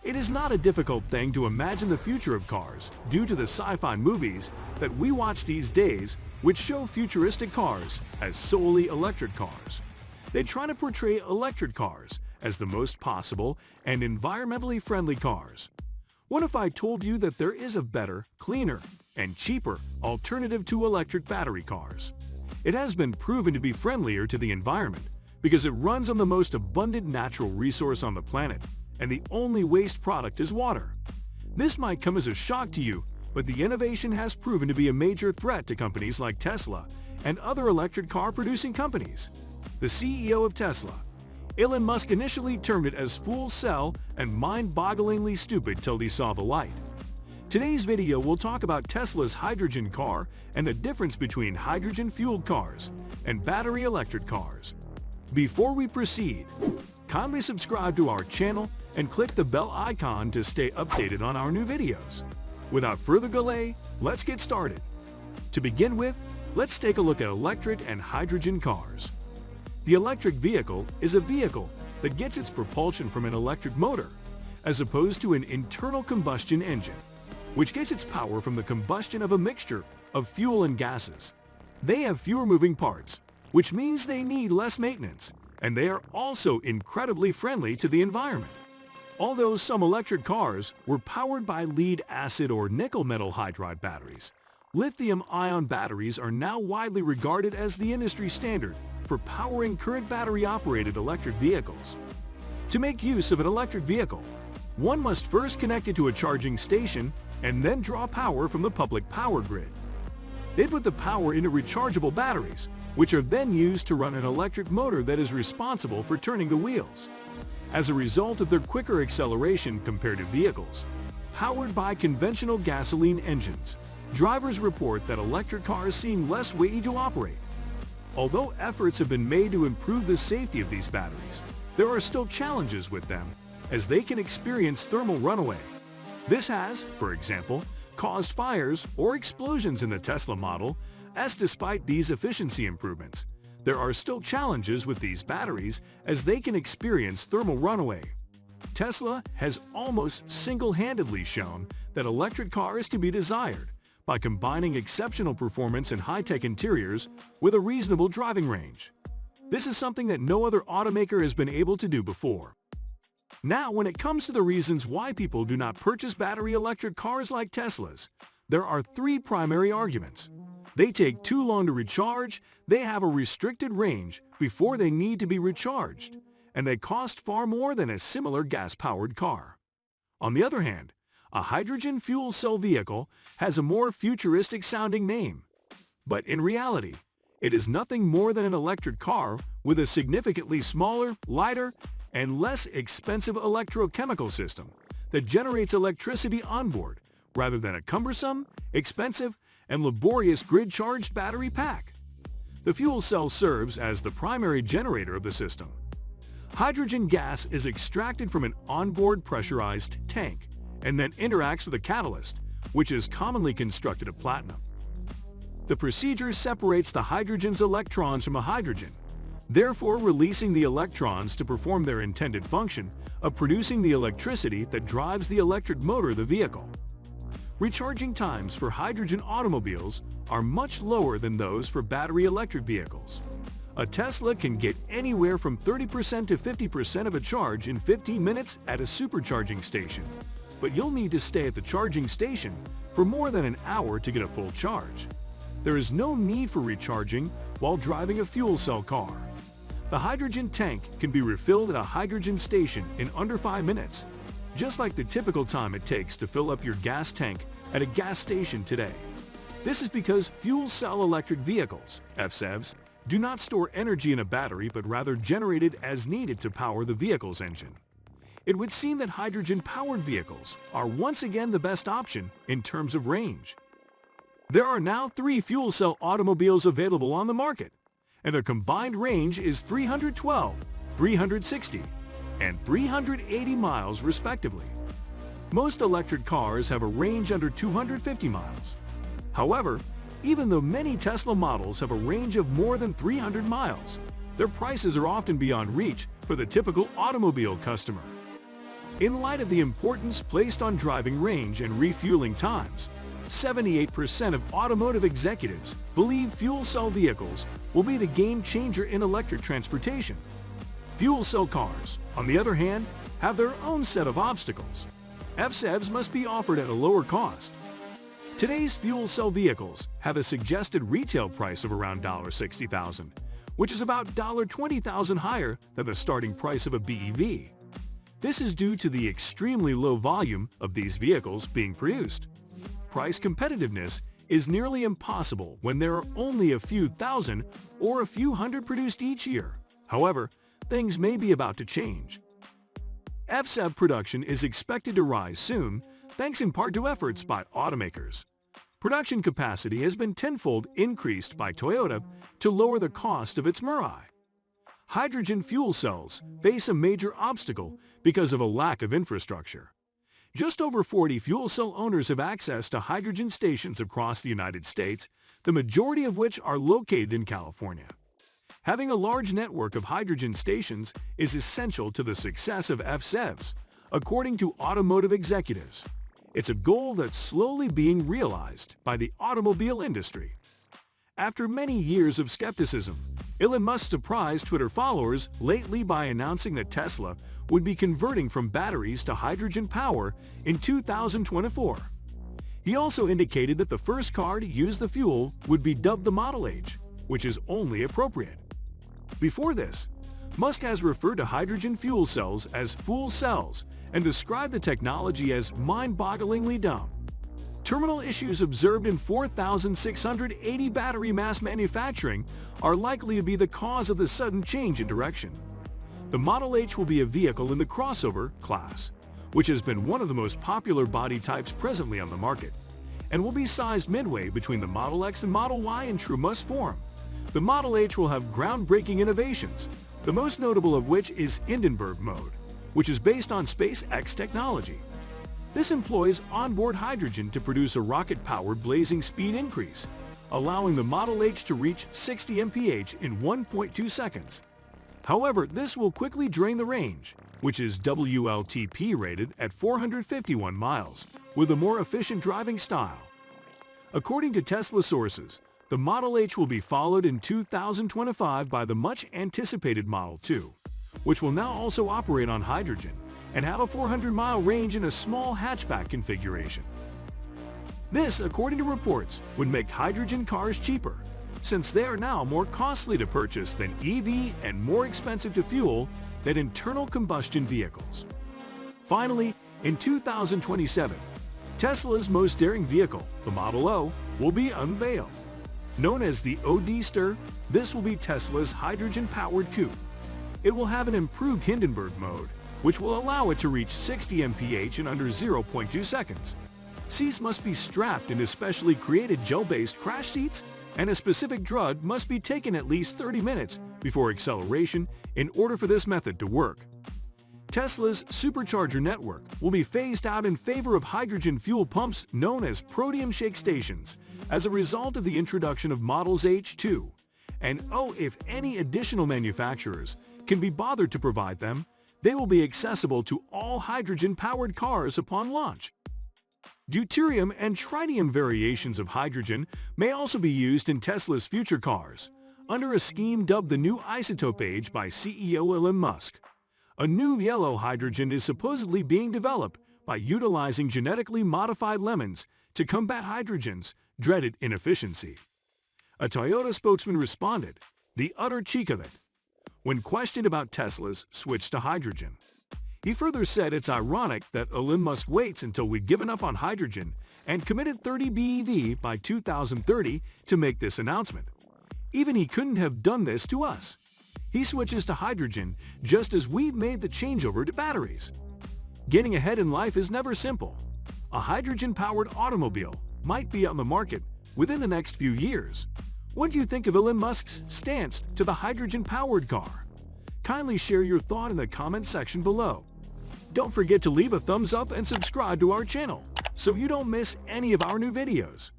It is not a difficult thing to imagine the future of cars due to the sci-fi movies that we watch these days, which show futuristic cars as solely electric cars. They try to portray electric cars as the most possible and environmentally friendly cars. What if I told you that there is a better, cleaner, and cheaper alternative to electric battery cars? It has been proven to be friendlier to the environment because it runs on the most abundant natural resource on the planet, and the only waste product is water. This might come as a shock to you, but the innovation has proven to be a major threat to companies like Tesla and other electric car producing companies. The CEO of Tesla, Elon Musk, initially termed it as fuel cell and mind-bogglingly stupid till he saw the light. Today's video will talk about Tesla's hydrogen car and the difference between hydrogen-fueled cars and battery electric cars. Before we proceed, kindly subscribe to our channel and click the bell icon to stay updated on our new videos. Without further delay, let's get started. To begin with, let's take a look at electric and hydrogen cars. The electric vehicle is a vehicle that gets its propulsion from an electric motor, as opposed to an internal combustion engine, which gets its power from the combustion of a mixture of fuel and gases. They have fewer moving parts, which means they need less maintenance, and they are also incredibly friendly to the environment. Although some electric cars were powered by lead-acid or nickel metal hydride batteries, lithium-ion batteries are now widely regarded as the industry standard for powering current battery-operated electric vehicles. To make use of an electric vehicle, one must first connect it to a charging station and then draw power from the public power grid. They put the power into rechargeable batteries, which are then used to run an electric motor that is responsible for turning the wheels. As a result of their quicker acceleration compared to vehicles powered by conventional gasoline engines, drivers report that electric cars seem less weighty to operate. Although efforts have been made to improve the safety of these batteries, there are still challenges with them, as they can experience thermal runaway. This has, for example, caused fires or explosions in the Tesla Model S. Despite these efficiency improvements, there are still challenges with these batteries as they can experience thermal runaway. Tesla has almost single-handedly shown that electric cars can be desired by combining exceptional performance and high-tech interiors with a reasonable driving range. This is something that no other automaker has been able to do before. Now, when it comes to the reasons why people do not purchase battery electric cars like Tesla's, there are three primary arguments. They take too long to recharge, they have a restricted range before they need to be recharged, and they cost far more than a similar gas-powered car. On the other hand, a hydrogen fuel cell vehicle has a more futuristic-sounding name. But in reality, it is nothing more than an electric car with a significantly smaller, lighter, and less expensive electrochemical system that generates electricity onboard rather than a cumbersome, expensive, and laborious grid-charged battery pack. The fuel cell serves as the primary generator of the system. Hydrogen gas is extracted from an onboard pressurized tank and then interacts with a catalyst, which is commonly constructed of platinum. The procedure separates the hydrogen's electrons from a hydrogen, therefore releasing the electrons to perform their intended function of producing the electricity that drives the electric motor of the vehicle. Recharging times for hydrogen automobiles are much lower than those for battery electric vehicles. A Tesla can get anywhere from 30% to 50% of a charge in 15 minutes at a supercharging station, but you'll need to stay at the charging station for more than an hour to get a full charge. There is no need for recharging while driving a fuel cell car. The hydrogen tank can be refilled at a hydrogen station in under 5 minutes, just like the typical time it takes to fill up your gas tank at a gas station today. This is because fuel cell electric vehicles, FCEVs, do not store energy in a battery but rather generate it as needed to power the vehicle's engine. It would seem that hydrogen-powered vehicles are once again the best option in terms of range. There are now 3 fuel cell automobiles available on the market, and their combined range is 312, 360, and 380 miles respectively. Most electric cars have a range under 250 miles. However, even though many Tesla models have a range of more than 300 miles, their prices are often beyond reach for the typical automobile customer. In light of the importance placed on driving range and refueling times, 78% of automotive executives believe fuel cell vehicles will be the game changer in electric transportation. Fuel cell cars, on the other hand, have their own set of obstacles. FCEVs must be offered at a lower cost. Today's fuel cell vehicles have a suggested retail price of around $60,000, which is about $20,000 higher than the starting price of a BEV. This is due to the extremely low volume of these vehicles being produced. Price competitiveness is nearly impossible when there are only a few thousand or a few hundred produced each year. However, things may be about to change. FCEV production is expected to rise soon, thanks in part to efforts by automakers. Production capacity has been tenfold increased by Toyota to lower the cost of its Mirai. Hydrogen fuel cells face a major obstacle because of a lack of infrastructure. Just over 40 fuel cell owners have access to hydrogen stations across the United States, the majority of which are located in California. Having a large network of hydrogen stations is essential to the success of FCEVs, according to automotive executives. It's a goal that's slowly being realized by the automobile industry. After many years of skepticism, Elon Musk surprised Twitter followers lately by announcing that Tesla would be converting from batteries to hydrogen power in 2024. He also indicated that the first car to use the fuel would be dubbed the Model H, which is only appropriate. Before this, Musk has referred to hydrogen fuel cells as fool cells and described the technology as mind-bogglingly dumb. Terminal issues observed in 4,680 battery mass manufacturing are likely to be the cause of the sudden change in direction. The Model H will be a vehicle in the crossover class, which has been one of the most popular body types presently on the market, and will be sized midway between the Model X and Model Y in true Musk form. The Model H will have groundbreaking innovations, the most notable of which is Hindenburg mode, which is based on SpaceX technology. This employs onboard hydrogen to produce a rocket-powered blazing speed increase, allowing the Model H to reach 60 mph in 1.2 seconds. However, this will quickly drain the range, which is WLTP rated at 451 miles, with a more efficient driving style. According to Tesla sources, the Model H will be followed in 2025 by the much-anticipated Model 2, which will now also operate on hydrogen and have a 400-mile range in a small hatchback configuration. This, according to reports, would make hydrogen cars cheaper, since they are now more costly to purchase than EV and more expensive to fuel than internal combustion vehicles. Finally, in 2027, Tesla's most daring vehicle, the Model O, will be unveiled. Known as the Roadster, this will be Tesla's hydrogen-powered coupe. It will have an improved Hindenburg mode, which will allow it to reach 60 mph in under 0.2 seconds. Seats must be strapped into specially created gel-based crash seats, and a specific drug must be taken at least 30 minutes before acceleration in order for this method to work. Tesla's supercharger network will be phased out in favor of hydrogen fuel pumps known as protium shake stations as a result of the introduction of Models H2. And if any additional manufacturers can be bothered to provide them, they will be accessible to all hydrogen-powered cars upon launch. Deuterium and tritium variations of hydrogen may also be used in Tesla's future cars, under a scheme dubbed the New Isotope Age by CEO Elon Musk. A new yellow hydrogen is supposedly being developed by utilizing genetically modified lemons to combat hydrogen's dreaded inefficiency. A Toyota spokesman responded, "The utter cheek of it," when questioned about Tesla's switch to hydrogen. He further said it's ironic that Elon Musk waits until we've given up on hydrogen and committed 30 BEV by 2030 to make this announcement. Even he couldn't have done this to us. He switches to hydrogen just as we've made the changeover to batteries. Getting ahead in life is never simple. A hydrogen-powered automobile might be on the market within the next few years. What do you think of Elon Musk's stance to the hydrogen-powered car? Kindly share your thought in the comment section below. Don't forget to leave a thumbs up and subscribe to our channel so you don't miss any of our new videos.